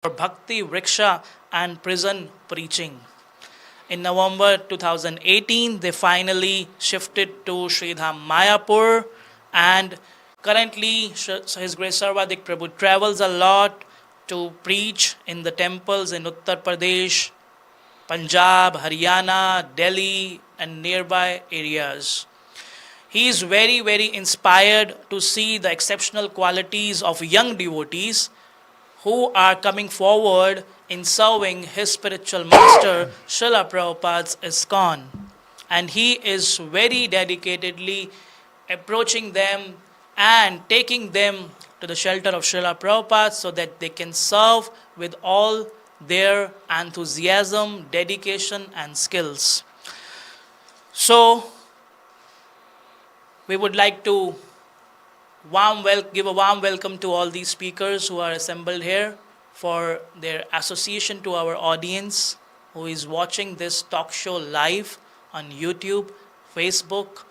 for Bhakti, Vriksha and prison preaching. In November 2018, they finally shifted to Sridham Mayapur, and currently His Grace Sarvadik Prabhu travels a lot to preach in the temples in Uttar Pradesh, Punjab, Haryana, Delhi and nearby areas. He is very, very inspired to see the exceptional qualities of young devotees who are coming forward in serving his spiritual master, Srila Prabhupada's iskcon. And he is very dedicatedly approaching them and taking them to the shelter of Srila Prabhupada so that they can serve with all their enthusiasm, dedication and skills. So, we would like to give a warm welcome to all these speakers who are assembled here for their association to our audience who is watching this talk show live on YouTube, Facebook.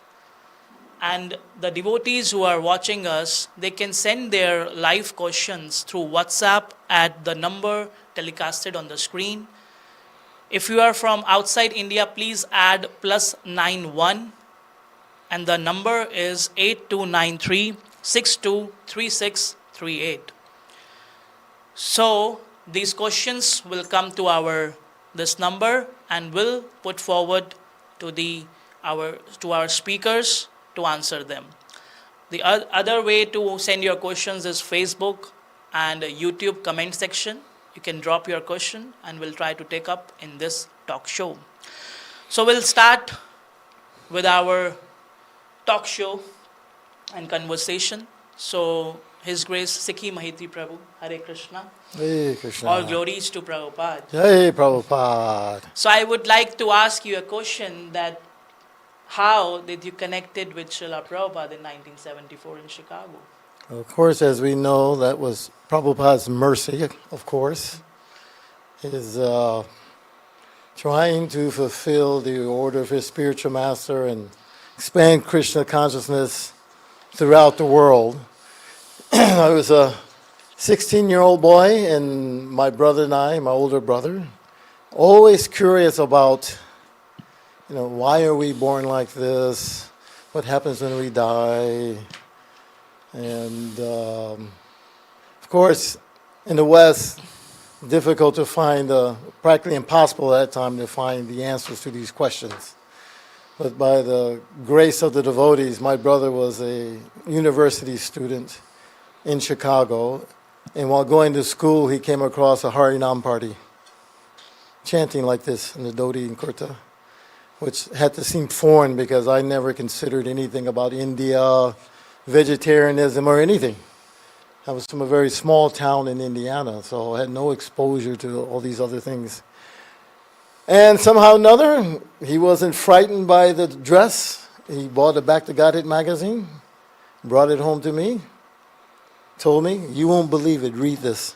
And the devotees who are watching us, they can send their live questions through WhatsApp at the number telecasted on the screen. If you are from outside India, please add +91 and the number is 8293-623638. So these questions will come to this number and will put forward to our speakers to answer them. The other way to send your questions is Facebook and YouTube comment section. You can drop your question and we'll try to take up in this talk show. So we'll start with our talk show and conversation. So His Grace Sikhi Mahiti Prabhu, Hare Krishna. Hare Krishna. All glories to Prabhupada. Jai Prabhupada. So I would like to ask you a question that how did you connected with Srila Prabhupada in 1974 in Chicago? Of course, as we know, that was Prabhupada's mercy, of course. His trying to fulfill the order of his spiritual master and expand Krishna consciousness throughout the world. I was a 16-year-old boy, and my brother and I, my older brother, always curious about, why are we born like this? What happens when we die? And of course, in the West, difficult to find, practically impossible at that time to find the answers to these questions. But by the grace of the devotees, my brother was a university student in Chicago, and while going to school, he came across a Hare Naam party, chanting like this in the Dhoti and Kurta, which had to seem foreign because I never considered anything about India, vegetarianism, or anything. I was from a very small town in Indiana, so I had no exposure to all these other things. And somehow or another, he wasn't frightened by the dress. He bought a Back to Godhead magazine, brought it home to me, told me, "You won't believe it, read this."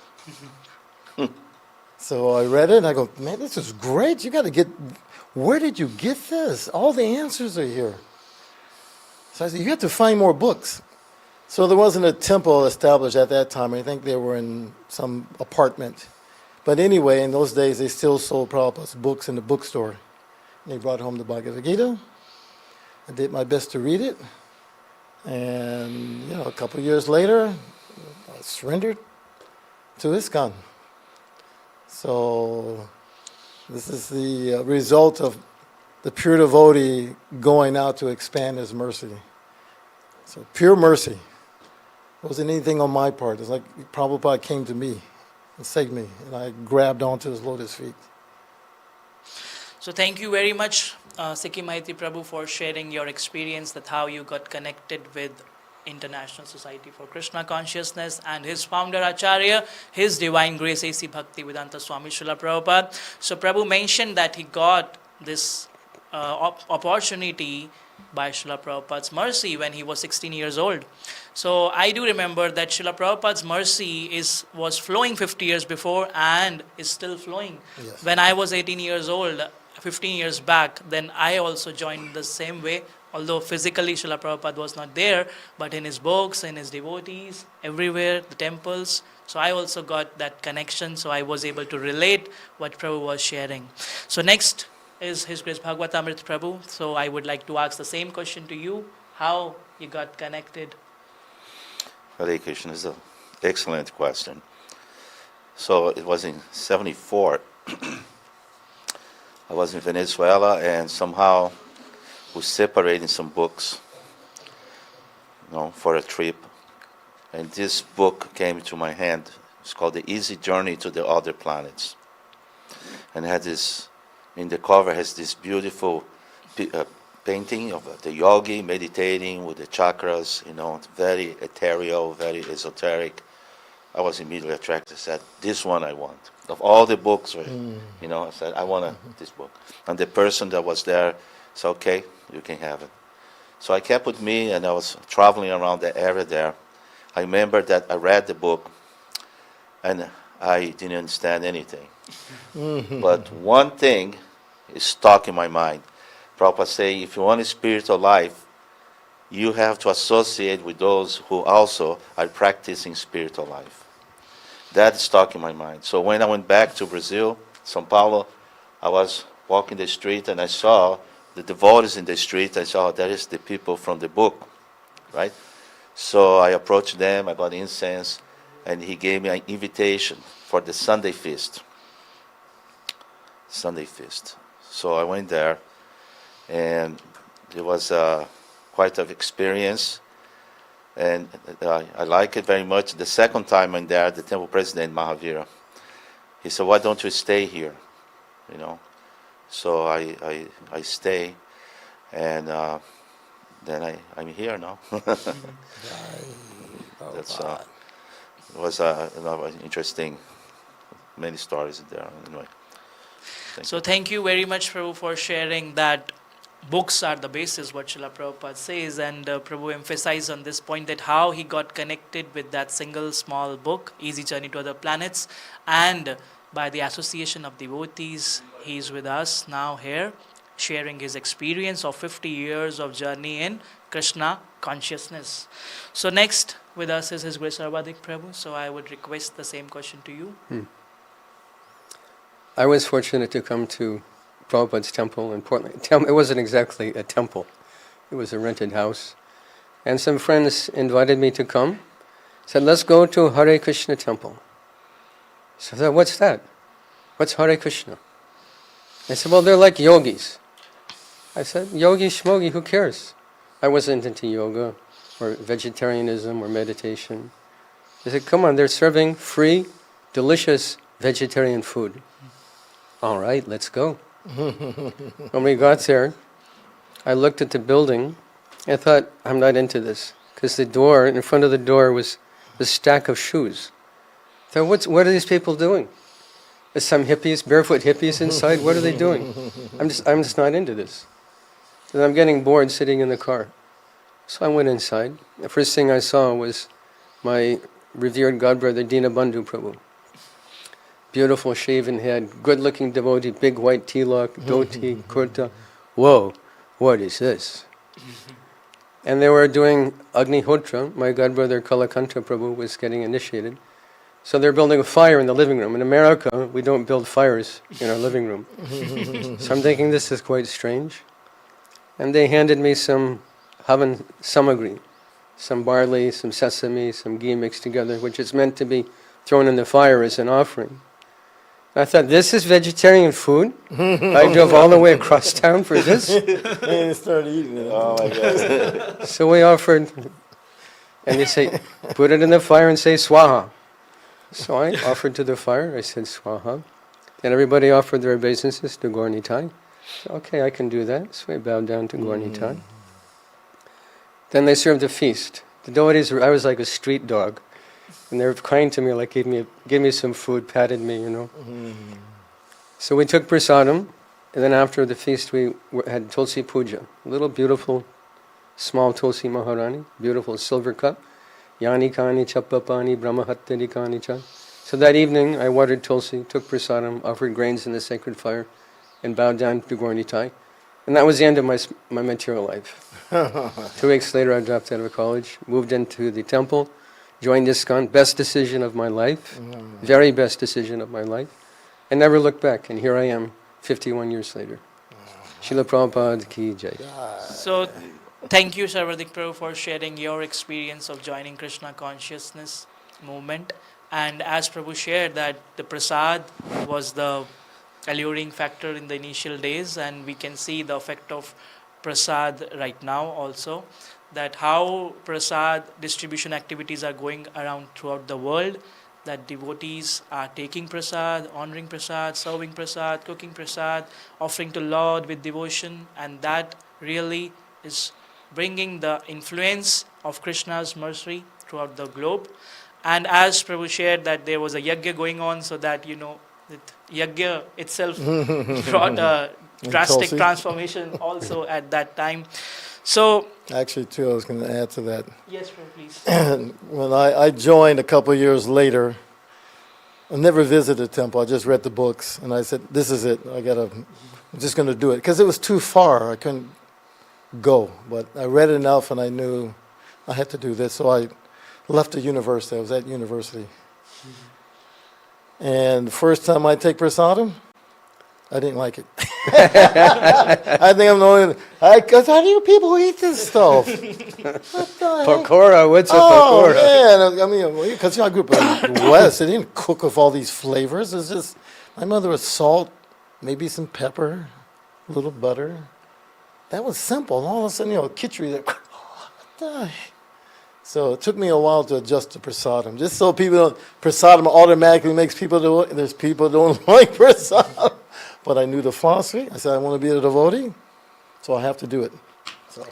So I read it, and I go, "Man, this is great. Where did you get this? All the answers are here." So I said, "You have to find more books." So there wasn't a temple established at that time. I think they were in some apartment. But anyway, in those days, they still sold Prabhupada's books in the bookstore. They brought home the Bhagavad Gita. I did my best to read it. And, a couple of years later, I surrendered to iskcon. So this is the result of the pure devotee going out to expand his mercy. So pure mercy. It wasn't anything on my part. It's like Prabhupada came to me and saved me, and I grabbed onto his lotus feet. So thank you very much, Sikhi Mahiti Prabhu, for sharing your experience that how you got connected with International Society for Krishna Consciousness and his founder Acharya, His Divine Grace A.C. Bhakti Vedanta Swami Srila Prabhupada. So Prabhu mentioned that he got this opportunity by Srila Prabhupada's mercy when he was 16 years old. So I do remember that Srila Prabhupada's mercy was flowing 50 years before and is still flowing. Yes. When I was 18 years old, 15 years back, then I also joined the same way. Although physically Srila Prabhupada was not there, but in his books, in his devotees, everywhere, the temples. So I also got that connection, so I was able to relate what Prabhu was sharing. So next is His Grace Bhagavatamrit Prabhu. So I would like to ask the same question to you, how you got connected. Hare Krishna is an excellent question. So it was in 74. I was in Venezuela, and somehow we separated some books, for a trip. And this book came to my hand. It's called The Easy Journey to the Other Planets. And had this, in the cover has this beautiful painting of the yogi meditating with the chakras, very ethereal, very esoteric. I was immediately attracted. I said, this one I want. Of all the books, I said, I want this book. And the person that was there said, okay, you can have it. So I kept with me, and I was traveling around the area there. I remember that I read the book, and I didn't understand anything. But one thing is stuck in my mind. Prabhupada say, if you want a spiritual life, you have to associate with those who also are practicing spiritual life. That stuck in my mind. So when I went back to Brazil, São Paulo, I was walking the street and I saw the devotees in the street. I saw that is the people from the book, right? So I approached them, I got incense, and he gave me an invitation for the Sunday feast. Sunday feast. So I went there, and it was quite an experience, and I like it very much. The second time I'm there, the temple president, Mahavira, he said, why don't you stay here? So I stay, and then I'm here now. That's it was another interesting, many stories there. Anyway. Thank you very much, Prabhu, for sharing that books are the basis, what Srila Prabhupada says, and Prabhu emphasized on this point that how he got connected with that single small book, Easy Journey to Other Planets, and by the association of devotees, he is with us now here, sharing his experience of 50 years of journey in Krishna consciousness. So next with us is His Grace Sarvadik Prabhu, so I would request the same question to you. I was fortunate to come to Prabhupada's temple in Portland. It wasn't exactly a temple. It was a rented house. And some friends invited me to come. Said, let's go to Hare Krishna temple. So I thought, what's that? What's Hare Krishna? They said, well, they're like yogis. I said, yogi, shmogi, who cares? I wasn't into yoga or vegetarianism or meditation. They said, come on, they're serving free, delicious vegetarian food. All right, let's go. When we got there, I looked at the building. I thought, I'm not into this. Because the door, in front of the door was a stack of shoes. I thought, what are these people doing? There's some hippies, barefoot hippies inside. What are they doing? I'm just not into this. And I'm getting bored sitting in the car. So I went inside. The first thing I saw was my revered godbrother, Dinabandhu Prabhu. Beautiful shaven head, good-looking devotee, big white tilak, dhoti, kurta. Whoa, what is this? And they were doing Agnihotra. My godbrother Kalakanta Prabhu was getting initiated. So they're building a fire in the living room. In America, we don't build fires in our living room. So I'm thinking this is quite strange. And they handed me some havan samagri, some barley, some sesame, some ghee mixed together, which is meant to be thrown in the fire as an offering. I thought, this is vegetarian food? I drove all the way across town for this? And started eating it. Oh my God. So we offered, and they say, put it in the fire and say swaha. So I offered to the fire, I said swaha. And everybody offered their obeisances to Gaur Nitai. So, okay, I can do that. So I bowed down to Gaur Nitai. Then they served a feast. The devotees were, I was like a street dog. And they were kind to me, like gave me some food, patted me, So we took prasadam, and then after the feast we had Tulsi Puja, a little beautiful, small Tulsi Maharani, beautiful silver cup, Yani Kani Chappapani Brahmahattari Kani Cha. So that evening I watered Tulsi, took prasadam, offered grains in the sacred fire, and bowed down to Gaur Nitai. And that was the end of my material life. 2 weeks later I dropped out of college, moved into the temple, joined iskcon. Best decision of my life. Very best decision of my life. I never looked back, and here I am 51 years later. Srila Prabhupada ki jai. So, thank you, Sarvadik Prabhu, for sharing your experience of joining Krishna consciousness movement. And as Prabhu shared that the prasad was the alluring factor in the initial days, and we can see the effect of prasad right now also, that how prasad distribution activities are going around throughout the world, that devotees are taking prasad, honoring prasad, serving prasad, cooking prasad, offering to Lord with devotion, and that really is bringing the influence of Krishna's mercy throughout the globe. And as Prabhu shared that there was a yajna going on, so that that yajna itself brought a drastic Tulsi. transformation also at that time. So, Actually, too, I was going to add to that. yes, Prabhu, please. When I joined a couple of years later, I never visited the temple. I just read the books, and I said, "This is it. I'm just going to do it," because it was too far. I couldn't go, but I read enough, and I knew I had to do this. So I left the university. I was at university, and the first time I take prasadam, I didn't like it. I think I'm the only. Because how do you people eat this stuff? What the heck? Pakora, what's a Oh pakora? man! I mean, because I grew up in the West, they didn't cook with all these flavors. It's just my mother was salt, maybe some pepper, a little butter. That was simple. And all of a sudden, khichdi. What the? So it took me a while to adjust to prasadam. Just so people don't, prasadam automatically makes people do it. There's people who don't like prasadam. But I knew the philosophy. I said, I want to be a devotee, so I have to do it. So.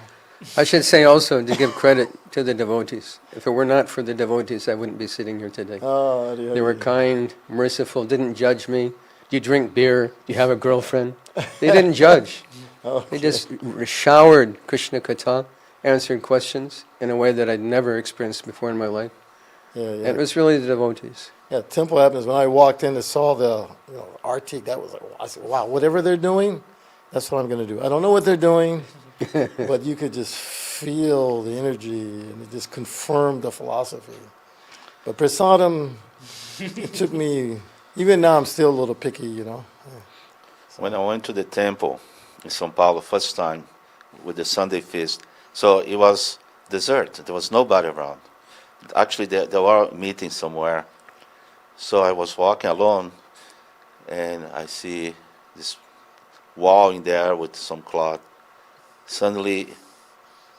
I should say also to give credit to the devotees. If it were not for the devotees, I wouldn't be sitting here today. Oh, They were kind, merciful, didn't judge me. Do you drink beer? Do you have a girlfriend? They didn't judge. They just showered Krishna Katha, answered questions in a way that I'd never experienced before in my life. Yeah, And it was really the devotees. Yeah, temple happens. When I walked in and saw the arati, that was like, I said, wow, whatever they're doing, that's what I'm going to do. I don't know what they're doing, but you could just feel the energy, and it just confirmed the philosophy. But prasadam, it took me, even now I'm still a little picky, When I went to the temple in São Paulo first time with the Sunday feast, so it was desert. There was nobody around. Actually, there were meetings somewhere. So I was walking alone, and I see this wall in there with some cloth. Suddenly,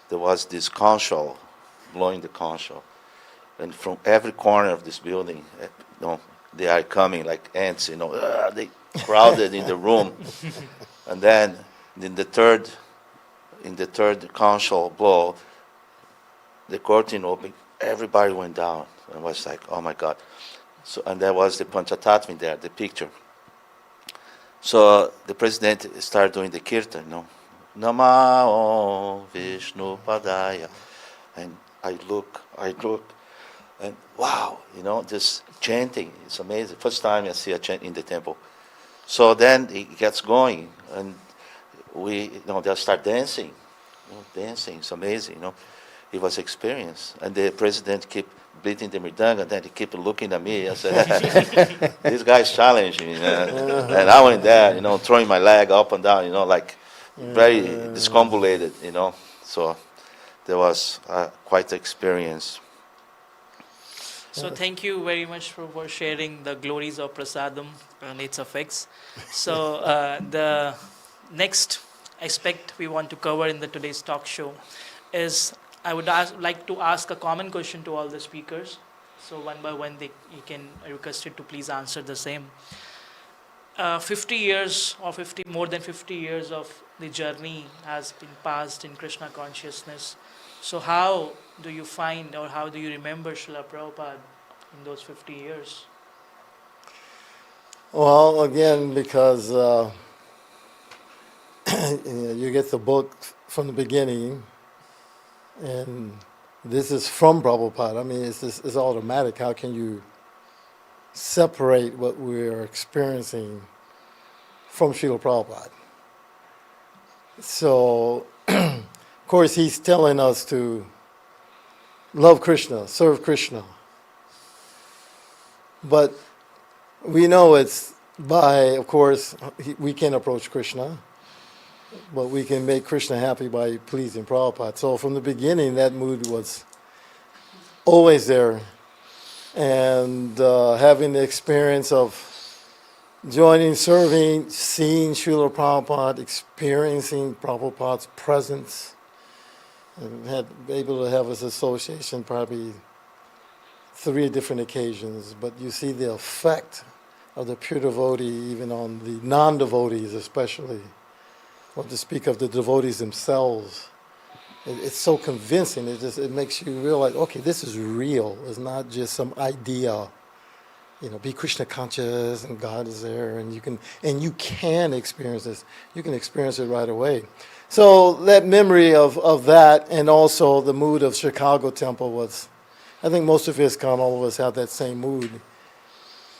there was this conch shell, blowing the conch shell. And from every corner of this building, they are coming like ants, they crowded in the room. And then in the third conch shell blow, the curtain opened, everybody went down. I was like, oh my God. So, and there was the Panchatattva there, the picture. So the president started doing the kirtan, Nama Vishnu Padaya. And I look, and wow, just chanting. It's amazing. First time I see a chant in the temple. So then it gets going, and they'll start dancing. Dancing, it's amazing, It was experience. And the president kept beating the mridanga, and then he kept looking at me. I said, this guy's challenging me, And I went there, throwing my leg up and down, like very discombobulated, So there was quite experience. So thank you very much for sharing the glories of prasadam and its effects. So the next aspect we want to cover in today's talk show is I would like to ask a common question to all the speakers. So one by one, you can request it to please answer the same. 50 years or more than 50 years of the journey has been passed in Krishna consciousness. So how do you find or how do you remember Srila Prabhupada in those 50 years? Well, again, because you get the book from the beginning, and this is from Prabhupada. I mean, it's automatic. How can you separate what we're experiencing from Srila Prabhupada? So, of course, he's telling us to love Krishna, serve Krishna, But we know it's by, of course, we can approach Krishna, but we can make Krishna happy by pleasing Prabhupada. So from the beginning, that mood was always there. And having the experience of joining, serving, seeing Srila Prabhupada, experiencing Prabhupada's presence, and had able to have his association probably 3 different occasions. But you see the effect of the pure devotee even on the non-devotees especially, or to speak of the devotees themselves. It's so convincing. It makes you realize, okay, this is real. It's not just some idea. Be Krishna conscious and God is there, and you can experience this. You can experience it right away. So that memory of that, and also the mood of Chicago Temple was, I think most of iskcon, all of us have that same mood.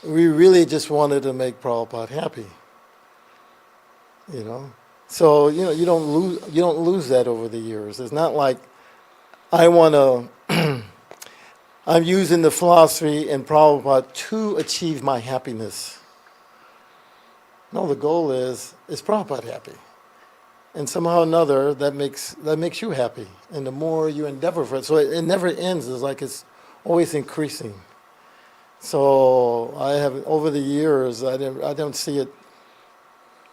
We really just wanted to make Prabhupada happy. So you don't lose that over the years. It's not like I want to. I'm using the philosophy and Prabhupada to achieve my happiness. No, the goal is Prabhupada happy, and somehow or another that makes you happy. And the more you endeavor for it, so it never ends. It's like it's always increasing. So I have over the years, I don't see it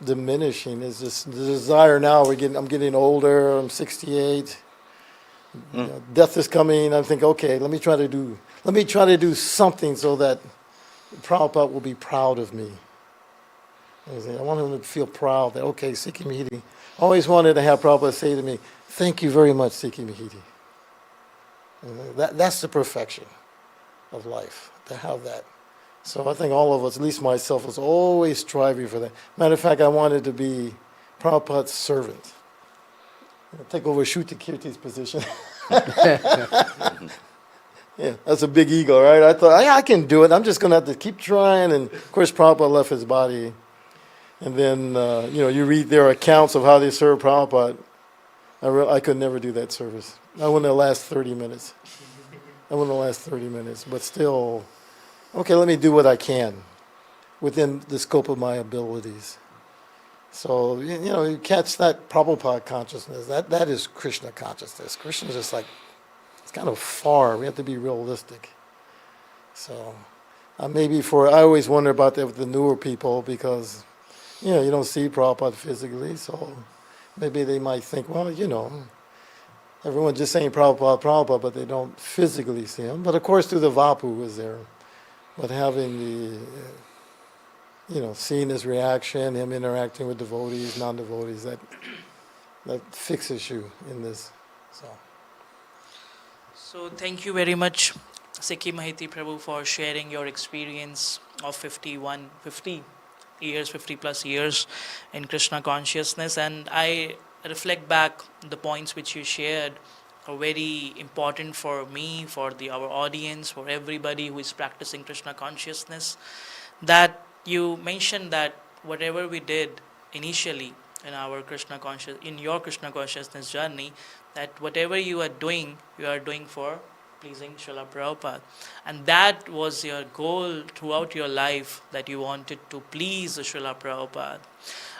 diminishing. It's just the desire now. I'm getting older. I'm 68. Death is coming. I'm thinking, okay, let me try to do something so that Prabhupada will be proud of me. I want him to feel proud that, okay, Sikhi Mahiti. I always wanted to have Prabhupada say to me, thank you very much, Sikhi Mahiti. That's the perfection of life, to have that. So I think all of us, at least myself, was always striving for that. Matter of fact, I wanted to be Prabhupada's servant. Take over Shuti Kirti's position. Yeah, that's a big ego, right? I thought, I can do it. I'm just going to have to keep trying. And, of course, Prabhupada left his body. And then, you read their accounts of how they served Prabhupada. I could never do that service. I wouldn't last 30 minutes. But still, okay, let me do what I can within the scope of my abilities. So, you catch that Prabhupada consciousness. That is Krishna consciousness. Krishna is just like, it's kind of far. We have to be realistic. So, I always wonder about that with the newer people because, you don't see Prabhupada physically. So, maybe they might think, well, everyone's just saying Prabhupada, but they don't physically see him. But of course, through the Vapu was there. But having seeing his reaction, him interacting with devotees, non-devotees, that fixes you in this. So thank you very much, Sikhi Mahiti Prabhu, for sharing your experience of 50 plus years in Krishna consciousness. And I reflect back the points which you shared are very important for me, for our audience, for everybody who is practicing Krishna consciousness. That you mentioned that whatever we did initially in your Krishna consciousness journey, that whatever you are doing for pleasing Srila Prabhupada. And that was your goal throughout your life, that you wanted to please Srila Prabhupada.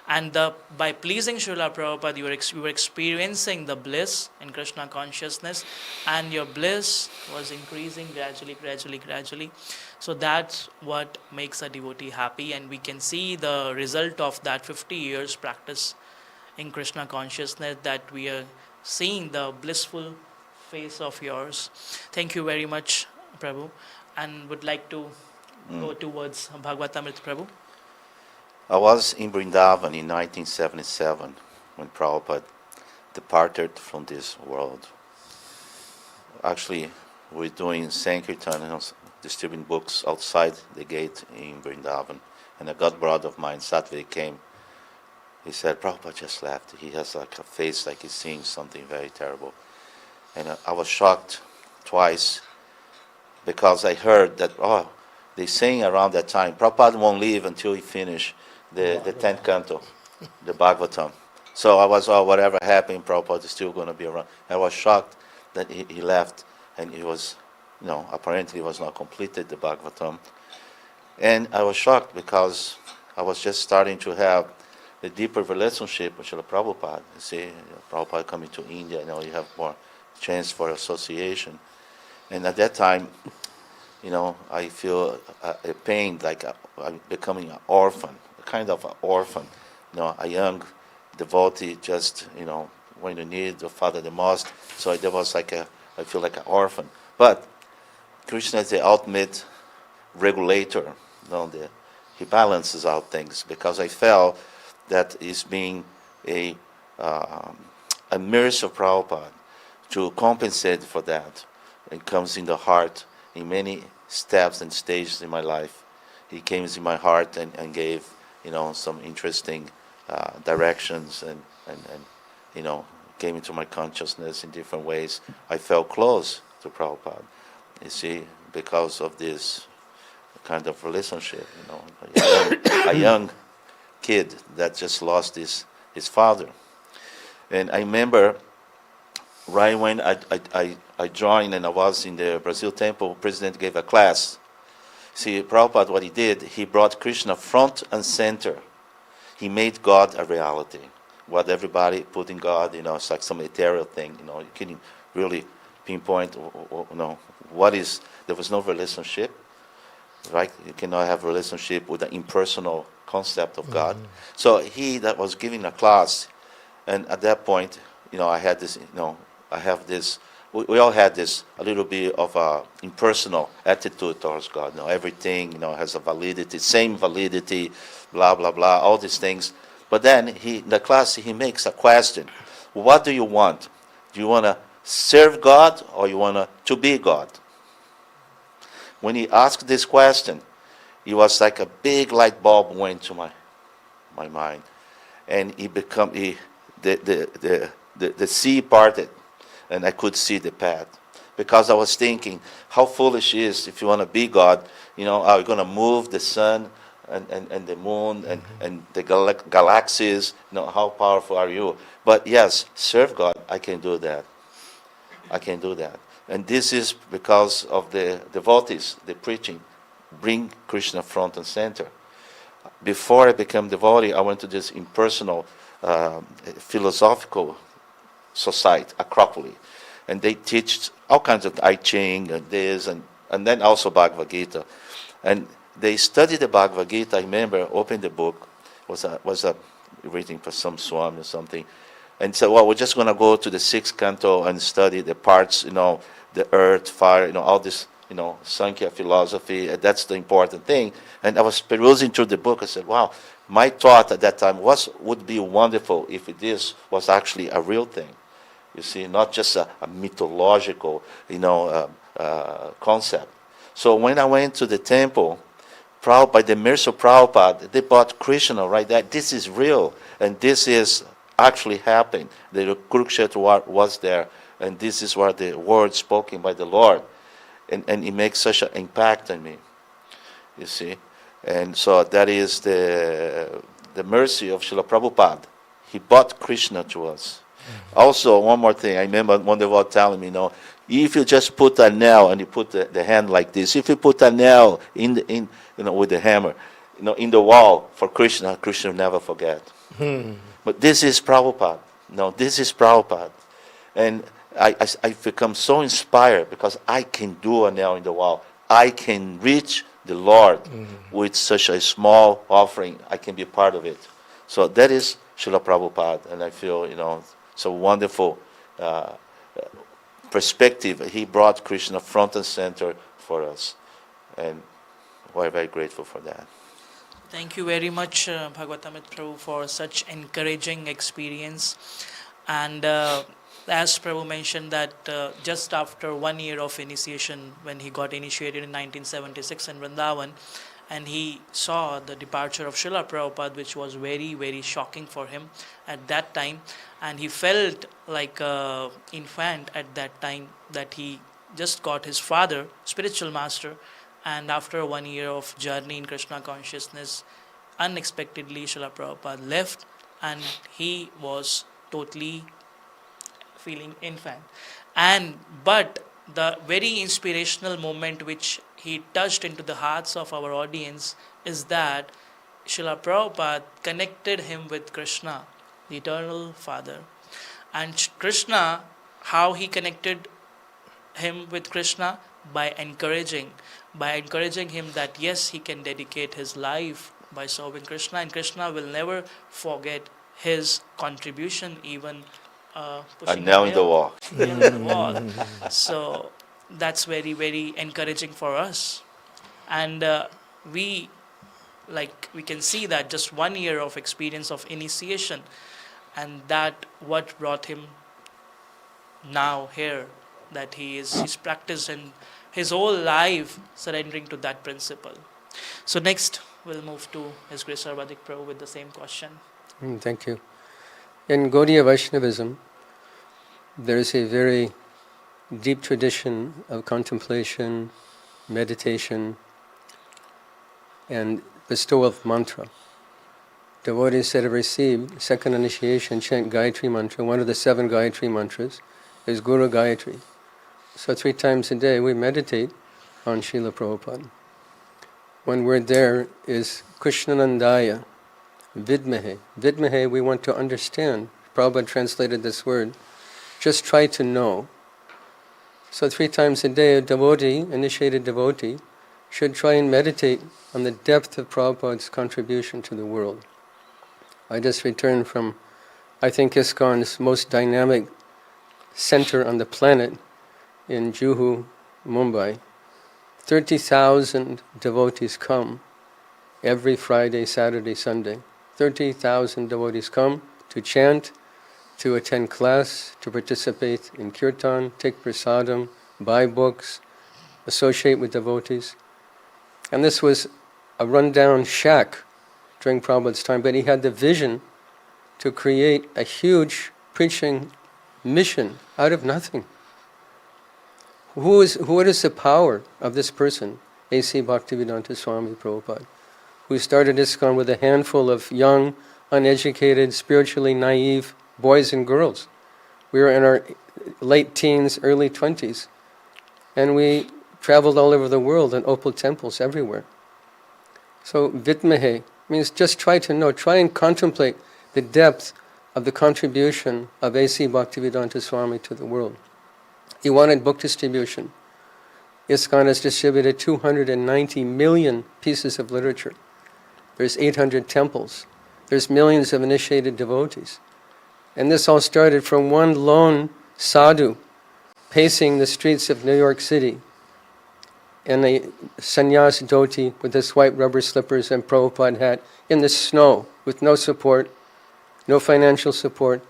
And by pleasing Srila Prabhupada, you were experiencing the bliss in Krishna consciousness, and your bliss was increasing gradually. So that's what makes a devotee happy, and we can see the result of that 50 years practice in Krishna consciousness, that we are seeing the blissful face of yours. Thank you very much, Prabhu, and would like to go towards Bhagavatamrita, Prabhu. I was in Vrindavan in 1977 when Prabhupada departed from this world. Actually, we're doing Sankirtan and distributing books outside the gate in Vrindavan. And a god brother of mine, Sattva, came. He said, Prabhupada just left. He has like a face like he's seeing something very terrible. And I was shocked twice because I heard that, they saying around that time, Prabhupada won't leave until he finish the 10th canto, the Bhagavatam. So I was, whatever happened, Prabhupada is still going to be around. I was shocked that he left, and he was, apparently was not completed, the Bhagavatam. And I was shocked because I was just starting to have a deeper relationship with Srila Prabhupada. You see, Prabhupada coming to India, you have more chance for association. And at that time, I feel a pain, like I'm becoming an orphan, a kind of an orphan, a young devotee just, when you need the father the most. So there was I feel like an orphan. But Krishna is the ultimate regulator. He balances out things, because I felt that is being a mercy of Prabhupada to compensate for that. It comes in the heart in many steps and stages in my life. He came in my heart and gave some interesting directions and came into my consciousness in different ways. I felt close to Prabhupada, you see, because of this kind of relationship. A young kid that just lost his father. And I remember right when I joined and I was in the Brazil temple, President gave a class. See, Prabhupada, what he did, he brought Krishna front and center. He made God a reality. What everybody put in God, it's like some ethereal thing. You couldn't really pinpoint, what is. There was no relationship, right? You cannot have a relationship with the impersonal concept of God. So he that was giving a class, and at that point, I had this, I have this. We all had this a little bit of a impersonal attitude towards God. Everything has a validity, same validity, blah blah blah, all these things. But then in the class he makes a question: what do you want? Do you want to serve God or you want to be God? When he asked this question, it was like a big light bulb went to my mind, and the sea parted, and I could see the path. Because I was thinking, how foolish it is if you want to be God, are you going to move the sun and the moon and the galaxies? How powerful are you? But yes, serve God, I can do that. I can do that. And this is because of the devotees, the preaching, bring Krishna front and center. Before I became devotee, I went to this impersonal philosophical society, Acropolis, and they teach all kinds of I Ching and this, and then also Bhagavad Gita. And they studied the Bhagavad Gita. I remember opening the book, was a reading for some Swami or something, and said, well, we're just going to go to the 6th canto and study the parts, the earth, fire, all this, Sankhya philosophy, that's the important thing. And I was perusing through the book. I said, wow, my thought at that time would be wonderful if this was actually a real thing. You see, not just a mythological, concept. So when I went to the temple, by the mercy of Prabhupada, they brought Krishna right there. This is real, and this is actually happening. The Kurukshetra war was there, and this is what the word spoken by the Lord. And it makes such an impact on me, you see. And so that is the mercy of Srila Prabhupada. He brought Krishna to us. Also, one more thing. I remember one devotee telling me, if you just put a nail and you put the hand like this, if you put a nail in with the hammer, in the wall for Krishna, Krishna will never forget. But this is Prabhupada. This is Prabhupada. And I become so inspired because I can do a nail in the wall. I can reach the Lord with such a small offering. I can be part of it. So that is Srila Prabhupada, and I feel, it's a wonderful perspective. He brought Krishna front and center for us, and we're very grateful for that. Thank you very much, Bhagavatamit Prabhu, for such encouraging experience. And as Prabhu mentioned that just after 1 year of initiation, when he got initiated in 1976 in Vrindavan, and he saw the departure of Srila Prabhupada, which was very, very shocking for him at that time. And he felt like an infant at that time that he just got his father, spiritual master, and after 1 year of journey in Krishna consciousness, unexpectedly Srila Prabhupada left, and he was totally feeling infant. But the very inspirational moment which he touched into the hearts of our audience is that Srila Prabhupada connected him with Krishna, the Eternal Father. And Krishna, how he connected him with Krishna? By encouraging him that yes, he can dedicate his life by serving Krishna, and Krishna will never forget his contribution, even pushing nail in the wall. nail in the wall. So that's very, very encouraging for us. And we can see that just 1 year of experience of initiation, and that what brought him now here, that he's practiced in his whole life surrendering to that principle. So next we'll move to His Grace Sarvadik Prabhu with the same question. Thank you. In Gaudiya Vaishnavism, there is a very deep tradition of contemplation, meditation, and bestowal of mantra. Devotees that have received second initiation chant Gayatri mantra. One of the 7 Gayatri mantras is Guru Gayatri. So 3 times a day we meditate on Srila Prabhupada. One word there is Krishnanandaya, Vidmahe. Vidmahe, we want to understand. Prabhupada translated this word. Just try to know. So 3 times a day a devotee, initiated devotee, should try and meditate on the depth of Prabhupada's contribution to the world. I just returned from, I think, iskcon's most dynamic center on the planet in Juhu, Mumbai. 30,000 devotees come every Friday, Saturday, Sunday. 30,000 devotees come to chant, to attend class, to participate in kirtan, take prasadam, buy books, associate with devotees. And this was a rundown shack during Prabhupada's time, but he had the vision to create a huge preaching mission out of nothing. What is the power of this person, A.C. Bhaktivedanta Swami Prabhupada, who started iskcon with a handful of young, uneducated, spiritually naive boys and girls. We were in our late teens, early 20s, and we traveled all over the world in opal temples everywhere. So Vidmahe means just try to know, try and contemplate the depth of the contribution of A.C. Bhaktivedanta Swami to the world. He wanted book distribution. iskcon has distributed 290 million pieces of literature. There's 800 temples. There's millions of initiated devotees. And this all started from one lone sadhu pacing the streets of New York City in a sannyas dhoti with his white rubber slippers and Prabhupada hat in the snow with no support, no financial support,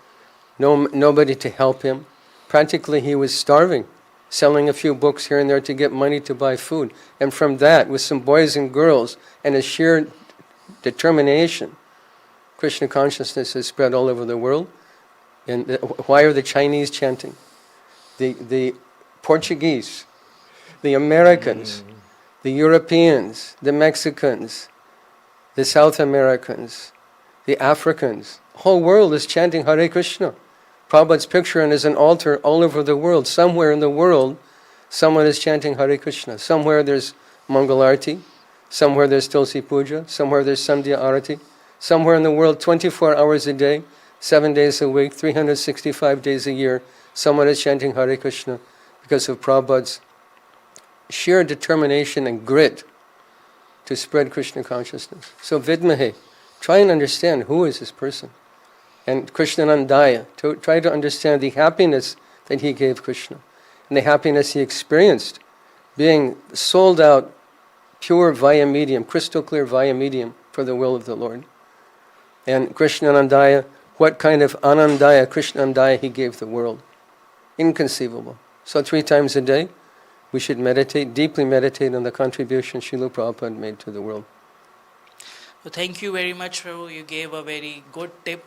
nobody to help him. Practically he was starving, selling a few books here and there to get money to buy food. And from that, with some boys and girls and a sheer determination, Krishna consciousness has spread all over the world. And why are the Chinese chanting? The Portuguese, the Americans, the Europeans, the Mexicans, the South Americans, the Africans, the whole world is chanting Hare Krishna. Prabhupada's picture is an altar all over the world. Somewhere in the world, someone is chanting Hare Krishna. Somewhere there's Mangal Arati, somewhere there's Tulsi Puja, somewhere there's Sandhya Arati. Somewhere in the world, 24 hours a day, 7 days a week, 365 days a year, someone is chanting Hare Krishna because of Prabhupada's sheer determination and grit to spread Krishna consciousness. So Vidmahe, try and understand who is this person. And Krishnanandaya, to try to understand the happiness that he gave Krishna and the happiness he experienced being sold out, pure via medium, crystal clear via medium for the will of the Lord. And Krishnanandaya, what kind of anandaya, Krishnanandaya he gave the world. Inconceivable. So 3 times a day, we should meditate, deeply meditate on the contribution Srila Prabhupada made to the world. So thank you very much, Prabhu. You gave a very good tip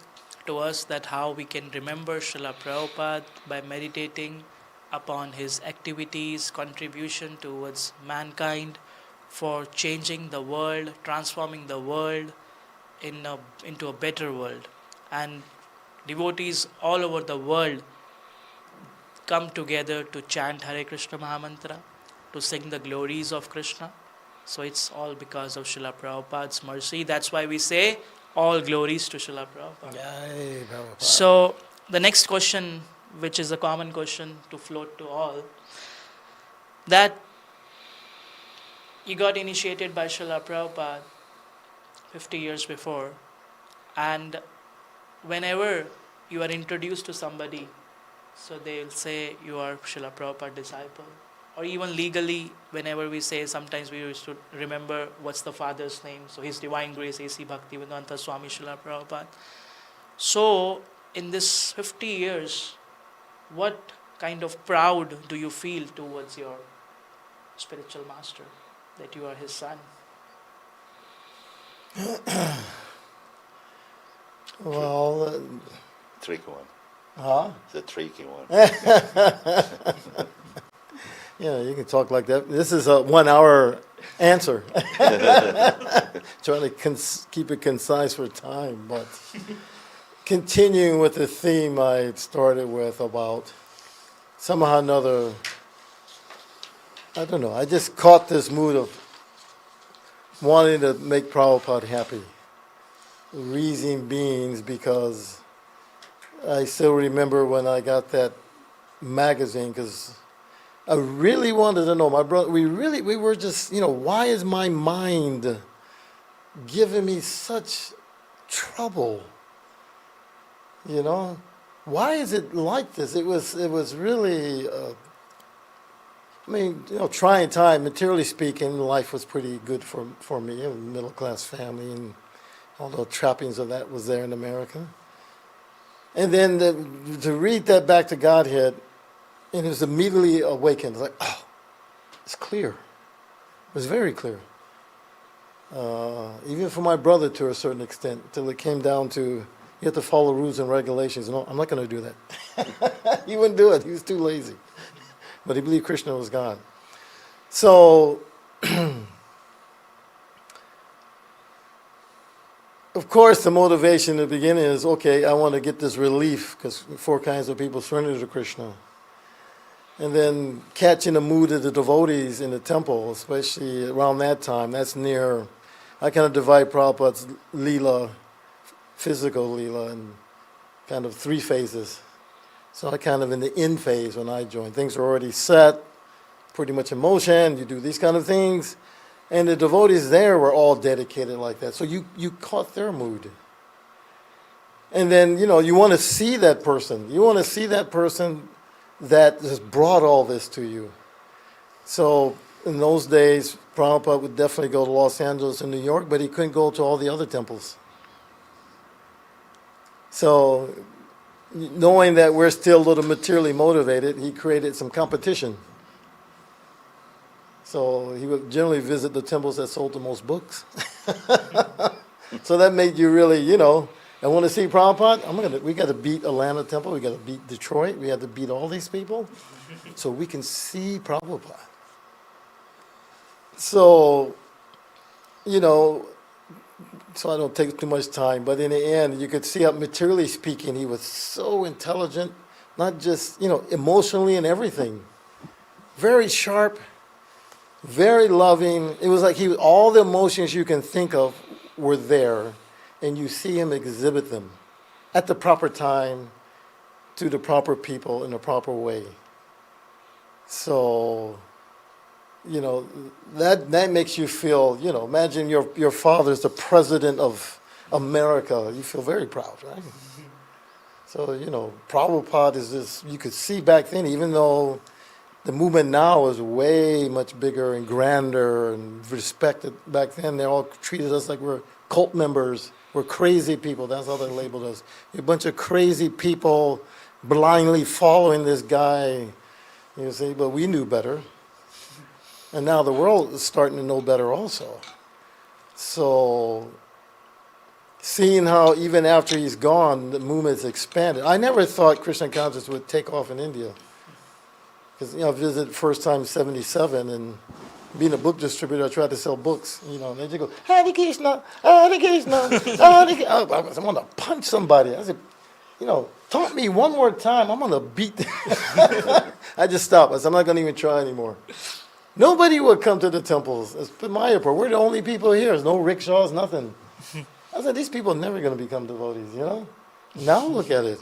to us that how we can remember Srila Prabhupada by meditating upon his activities, contribution towards mankind for changing the world, transforming the world into a better world. And devotees all over the world come together to chant Hare Krishna Mahamantra, to sing the glories of Krishna. So it's all because of Srila Prabhupada's mercy. That's why we say all glories to Srila Prabhupada. Yay, Prabhupada. So the next question, which is a common question to float to all, that you got initiated by Srila Prabhupada 50 years before, and whenever you are introduced to somebody, so they'll say you are Srila Prabhupada disciple. Or even legally, whenever we say, sometimes we used to remember what's the father's name. So His Divine Grace, A.C. Bhaktivedanta Swami Srila Prabhupada. So in this 50 years, what kind of proud do you feel towards your spiritual master, that you are his son? Well, Tricky one. huh? It's a tricky one. Yeah, you can talk like that. This is a 1 hour answer. Trying to keep it concise for time, but continuing with the theme I started with about somehow or another, I don't know, I just caught this mood of wanting to make Prabhupada happy. The reason being because I still remember when I got that magazine, because I really wanted to know, my brother, we were just, why is my mind giving me such trouble? Why is it like this? It was really, trying time. Materially speaking, life was pretty good for me. A middle class family, and all the trappings of that was there in America. And then to read that back to Godhead, and it was immediately awakened. It's like, oh, it's clear. It was very clear. Even for my brother to a certain extent, till it came down to, you have to follow rules and regulations. No, I'm not going to do that. He wouldn't do it. He was too lazy. But he believed Krishna was God. So, of course, the motivation in the beginning is, okay, I want to get this relief, because 4 kinds of people surrender to Krishna. And then catching the mood of the devotees in the temple, especially around that time, that's near, I kind of divide Prabhupada's Leela, physical Leela, in kind of 3 phases. So I kind of in the in phase when I joined. Things are already set, pretty much in motion, you do these kind of things. And the devotees there were all dedicated like that. So you caught their mood. And then, you want to see that person. You want to see that person that has brought all this to you. So in those days, Prabhupada would definitely go to Los Angeles and New York, but he couldn't go to all the other temples. So knowing that we're still a little materially motivated, he created some competition. So he would generally visit the temples that sold the most books. So that made you really, I want to see Prabhupada. We got to beat Atlanta Temple. We got to beat Detroit. We have to beat all these people, so we can see Prabhupada. So, so I don't take too much time. But in the end, you could see how, materially speaking, he was so intelligent, not just emotionally and everything. Very sharp, very loving. It was like all the emotions you can think of were there. And you see him exhibit them at the proper time to the proper people in the proper way. So, that makes you feel, imagine your father's the president of America. You feel very proud, right? So, Prabhupada is this, you could see back then, even though the movement now is way much bigger and grander and respected, back then they all treated us like we're cult members. We're crazy people. That's how they labeled us. A bunch of crazy people blindly following this guy. You see, but we knew better. And now the world is starting to know better also. So seeing how even after he's gone, the movement's expanded. I never thought Krishna consciousness would take off in India. Because, I visited first time in 1977, and being a book distributor, I tried to sell books, and they just go, Hare Krishna, Hare Krishna, Hare Krishna. I want to punch somebody. I said, taunt me one more time, I'm going to beat. I just stopped. I said, I'm not going to even try anymore. Nobody would come to the temples. It's Mayapur. We're the only people here. There's no rickshaws, nothing. I said, these people are never going to become devotees, Now look at it.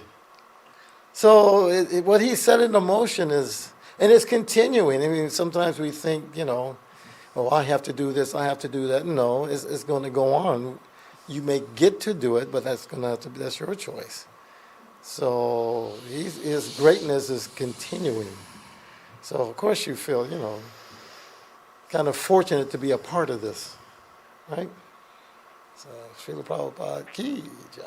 So what he set into motion is, and it's continuing. I mean, sometimes we think, I have to do this, I have to do that. No, it's going to go on. You may get to do it, but that's your choice. So his greatness is continuing. So of course you feel, kind of fortunate to be a part of this, right? So Srila Prabhupada ki jai.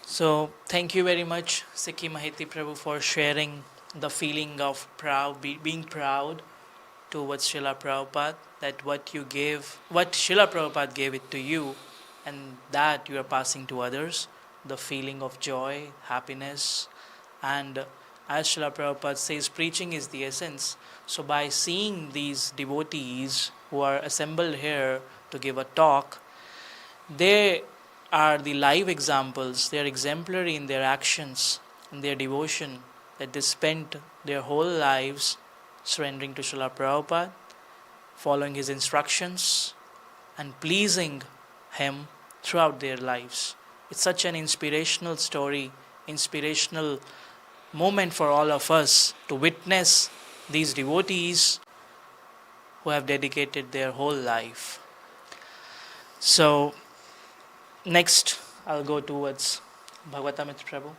So thank you very much, Sikhi Mahiti Prabhu, for sharing the feeling of being proud towards Srila Prabhupada, that what Srila Prabhupada gave it to you, and that you are passing to others, the feeling of joy, happiness. And as Srila Prabhupada says, preaching is the essence. So by seeing these devotees who are assembled here to give a talk, they are the live examples. They are exemplary in their actions, in their devotion, that they spent their whole lives surrendering to Srila Prabhupada, following his instructions, and pleasing him throughout their lives. It's such an inspirational story, inspirational moment for all of us to witness these devotees who have dedicated their whole life. So, next I'll go towards Bhagavatamit Prabhu.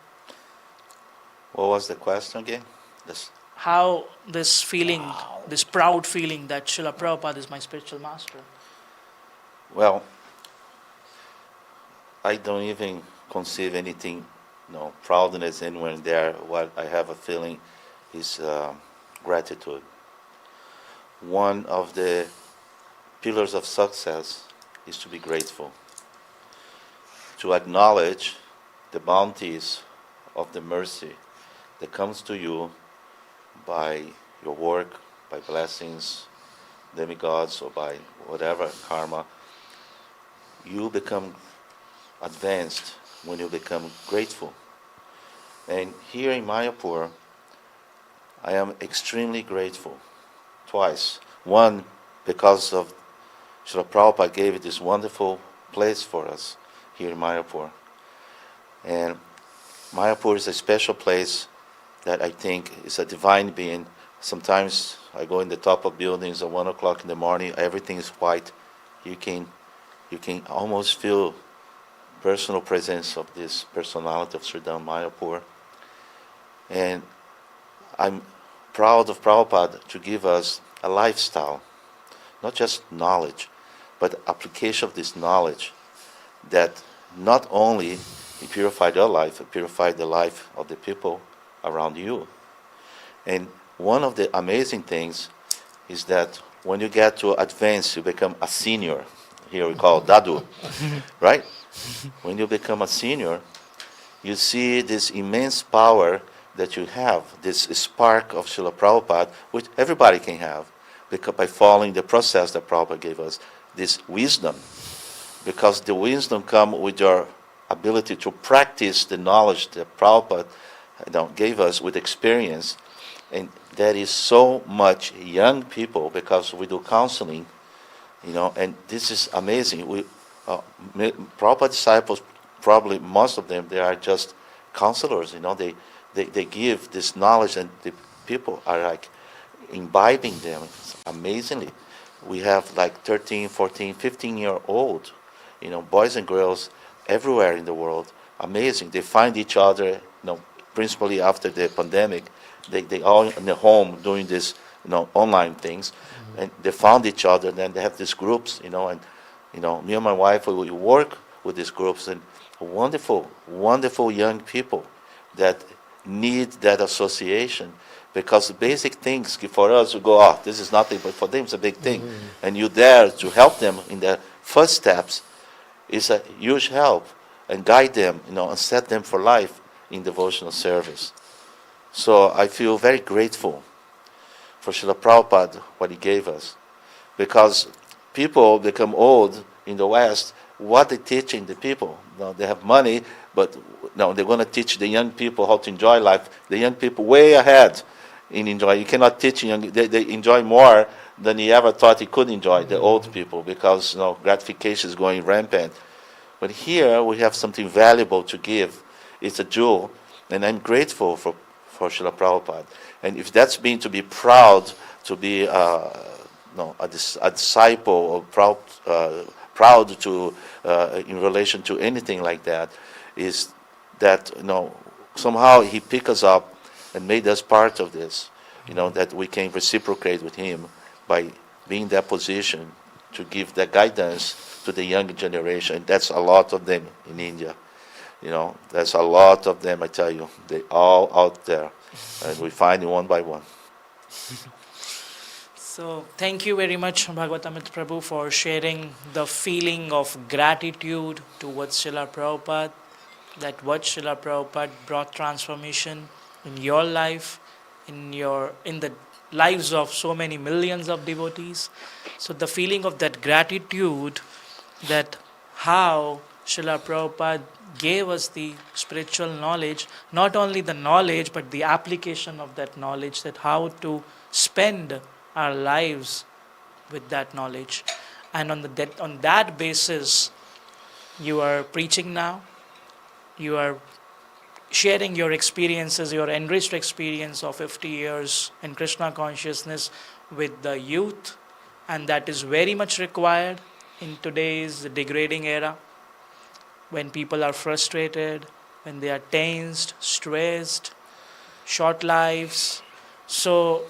What was the question again? How this feeling, this proud feeling that Srila Prabhupada is my spiritual master. Well, I don't even conceive anything, proudness anywhere there. What I have a feeling is gratitude. One of the pillars of success is to be grateful, to acknowledge the bounties of the mercy that comes to you by your work, by blessings, demigods, or by whatever karma. You become advanced when you become grateful. And here in Mayapur, I am extremely grateful twice. One, because of Srila Prabhupada gave this wonderful place for us here in Mayapur. And Mayapur is a special place that I think is a divine being. Sometimes I go in the top of buildings at 1 o'clock in the morning, everything is white. You can almost feel personal presence of this personality of Sridham Mayapur. And I'm proud of Prabhupada to give us a lifestyle, not just knowledge, but application of this knowledge that not only it purified your life, it purified the life of the people around you. And one of the amazing things is that when you get to advance, you become a senior. Here we call Dadu, right? When you become a senior, you see this immense power that you have, this spark of Srila Prabhupada, which everybody can have, because by following the process that Prabhupada gave us, this wisdom, because the wisdom comes with your ability to practice the knowledge that Prabhupada gave us with experience. And there is so much young people, because we do counseling, and this is amazing. Prabhupada disciples, probably most of them, they are just counselors, they give this knowledge, and the people are like imbibing them amazingly. We have like 13, 14, 15-year-old, boys and girls everywhere in the world. Amazing. They find each other, principally after the pandemic. They all in the home doing this, online things, and they found each other. And then they have these groups, and me and my wife, we work with these groups, and wonderful, wonderful young people that need that association, because the basic things for us, we go, this is nothing, but for them it's a big thing. Mm-hmm. And you're there to help them in their first steps is a huge help, and guide them, and set them for life in devotional service. So I feel very grateful for Srila Prabhupada, what he gave us, because people become old in the West, what they're teaching the people. They have money, but they're going to teach the young people how to enjoy life. The young people way ahead in enjoy. You cannot teach young. They enjoy more than he ever thought he could enjoy. The old people, because gratification is going rampant. But here we have something valuable to give. It's a jewel, and I'm grateful for Srila Prabhupada. And if that's being to be proud, to be a disciple, or proud to in relation to anything like that, is that somehow he picked us up and made us part of this. That we can reciprocate with him by being in that position to give that guidance to the young generation. That's a lot of them in India. There's a lot of them, I tell you. They all out there. And we find it one by one. So thank you very much, Bhagavatamrit Prabhu, for sharing the feeling of gratitude towards Srila Prabhupada, that what Srila Prabhupada brought transformation in your life, in the lives of so many millions of devotees. So the feeling of that gratitude, that how Srila Prabhupada gave us the spiritual knowledge, not only the knowledge but the application of that knowledge, that how to spend our lives with that knowledge. And on that basis, you are preaching now, you are sharing your experiences, your enriched experience of 50 years in Krishna consciousness with the youth, and that is very much required in today's degrading era, when people are frustrated, when they are tensed, stressed, short lives. So